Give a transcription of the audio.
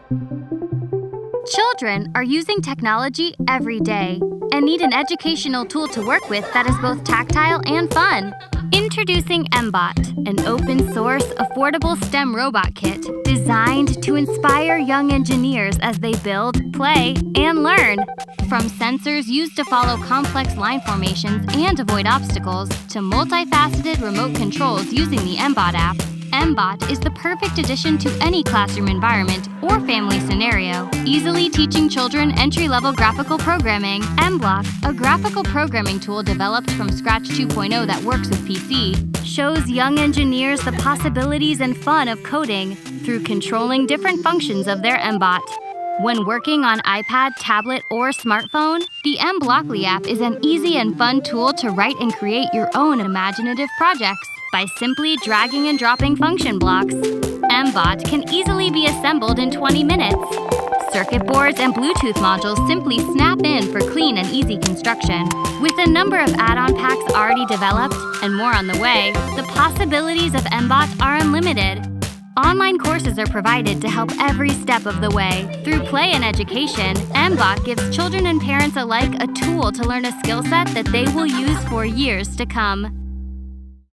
Children are using technology every day and need an educational tool to work with that is both tactile and fun. Introducing mBot, an open-source, affordable STEM robot kit designed to inspire young engineers as they build, play, and learn. From sensors used to follow complex line formations and avoid obstacles, to multifaceted remote controls using the mBot app, mBot is the perfect addition to any classroom environment or family scenario, easily teaching children entry-level graphical programming. mBlock, a graphical programming tool developed from Scratch 2.0 that works with PC, shows young engineers the possibilities and fun of coding through controlling different functions of their mBot. When working on iPad, tablet, or smartphone, the mBlockly app is an easy and fun tool to write and create your own imaginative projects by simply dragging and dropping function blocks. mBot can easily be assembled in 20 minutes. Circuit boards and Bluetooth modules simply snap in for clean and easy construction. With a number of add-on packs already developed and more on the way, the possibilities of mBot are unlimited. Online courses are provided to help every step of the way. Through play and education, mBot gives children and parents alike a tool to learn a skill set that they will use for years to come.